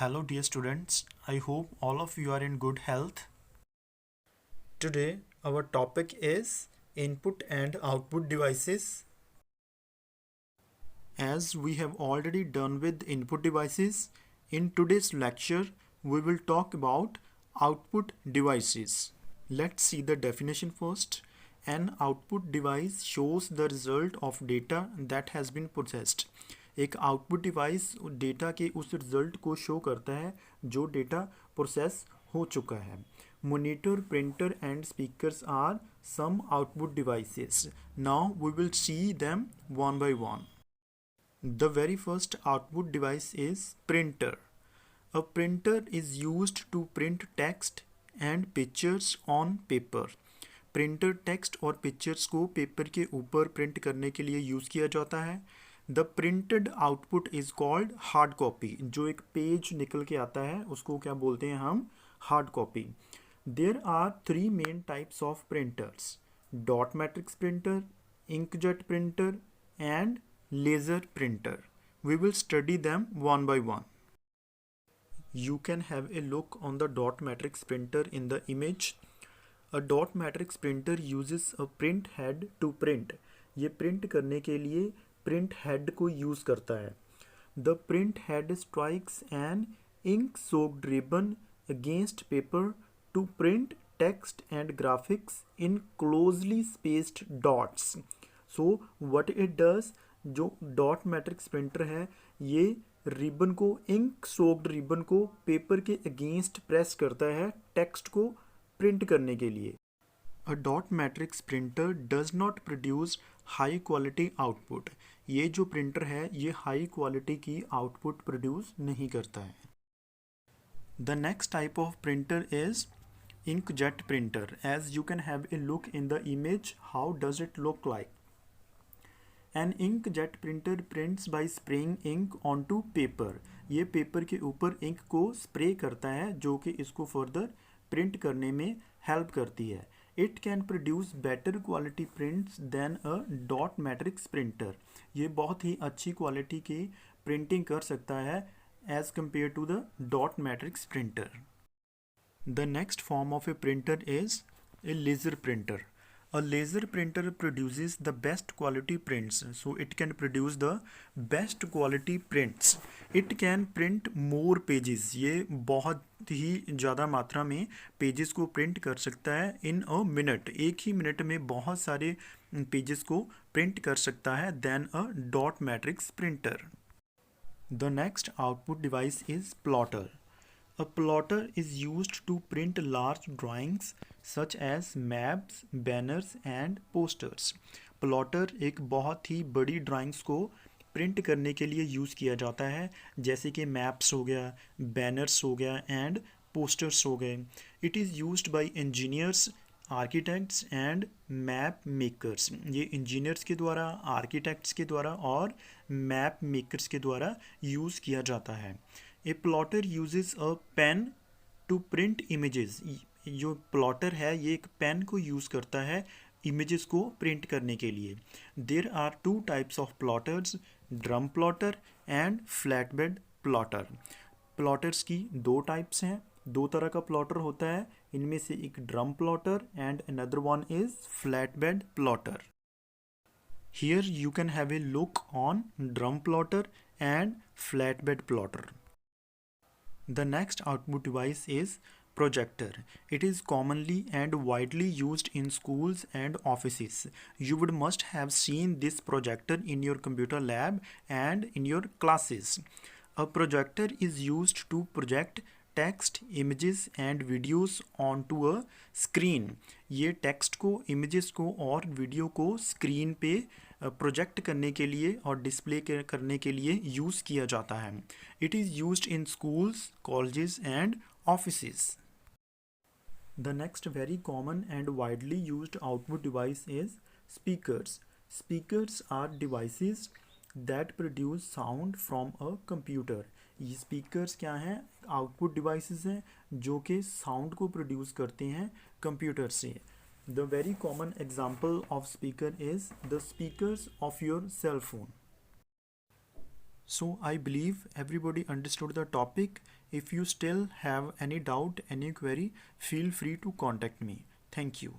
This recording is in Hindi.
Hello dear students, I hope all of you are in good health. Today our topic is input and output devices. As we have already done with input devices, in today's lecture we will talk about output devices. Let's see the definition first. An output device shows the result of data that has been processed. एक आउटपुट डिवाइस डेटा के उस रिजल्ट को शो करता है जो डेटा प्रोसेस हो चुका है. Monitor, printer and speakers are some output devices. Now we will see them one by one. The very first output device is printer. A printer is used to print text and pictures on paper. Printer text और पिक्चर्स को पेपर के ऊपर प्रिंट करने के लिए यूज़ किया जाता है. The printed output is called hard copy. जो एक पेज निकल के आता है उसको क्या बोलते हैं हम? Hard copy. There are 3 main types of printers: dot matrix printer, inkjet printer and laser printer. We will study them one by one. You can have a look on the dot matrix printer in the image. A dot matrix printer uses a print head to print. ये प्रिंट करने के लिए प्रिंट हेड को यूज़ करता है. The print head strikes an ink soaked ribbon against paper to print text and graphics in closely spaced dots. So what it does, जो डॉट मैट्रिक्स प्रिंटर है ये रिबन को, इंक सोक्ड रिबन को पेपर के अगेंस्ट प्रेस करता है टेक्स्ट को प्रिंट करने के लिए. A dot matrix printer does not produce high quality output. ये जो प्रिंटर है ये हाई क्वालिटी की आउटपुट प्रोड्यूस नहीं करता है. The next type of printer is inkjet printer. As you can have a look in the image, how does it look like? An inkjet printer prints by spraying ink onto paper. ये पेपर के ऊपर इंक को स्प्रे करता है जो कि इसको फर्दर प्रिंट करने में हेल्प करती है. It can produce better quality prints than a dot matrix printer. ये बहुत ही अच्छी क्वालिटी की प्रिंटिंग कर सकता है as compare to the dot matrix printer. The next form of a printer is a laser printer. A laser printer produces the best quality prints, so it can produce the best quality prints. It can print more pages. ये बहुत ही ज़्यादा मात्रा में पेजेस को प्रिंट कर सकता है इन अ मिनट. एक ही मिनट में बहुत सारे पेजेस को प्रिंट कर सकता है then a dot matrix printer. The next output device is plotter. A plotter is used to print large drawings such as maps, banners and posters. Plotter एक बहुत ही बड़ी ड्राइंग्स को प्रिंट करने के लिए यूज़ किया जाता है जैसे कि मैप्स हो गया, बैनर्स हो गया एंड पोस्टर्स हो गए. It is used by engineers, architects and map makers. ये इंजीनियर्स के द्वारा, आर्किटेक्ट्स के द्वारा और मैप मेकर्स के द्वारा यूज़ किया जाता है. A plotter uses a pen to print images. जो प्लॉटर है ये एक पेन को यूज़ करता है इमेजेस को प्रिंट करने के लिए. There are 2 types of plotters, drum plotter and flat bed plotter. Plotters की 2 टाइप्स हैं, 2 तरह का प्लॉटर होता है. इनमें से एक drum plotter and another one is flat bed plotter. Here you can have a look on drum plotter and flat bed plotter. The next output device is projector. It is commonly and widely used in schools and offices. You must have seen this projector in your computer lab and in your classes. A projector is used to project text, images and videos onto a screen. ये टेक्स्ट को, इमेजेस को और वीडियो को स्क्रीन पे प्रोजेक्ट करने के लिए और डिस्प्ले करने के लिए यूज़ किया जाता है. It is used in schools, colleges and offices. The next very common and widely used output device is speakers. Speakers are devices that produce sound from a computer. ये स्पीकर्स क्या हैं? आउटपुट डिवाइसेस हैं जो कि साउंड को प्रोड्यूस करते हैं कंप्यूटर से. The very common example of speaker is the speakers of your cell phone. So I believe everybody understood the topic. If you still have any doubt, any query, feel free to contact me. Thank you.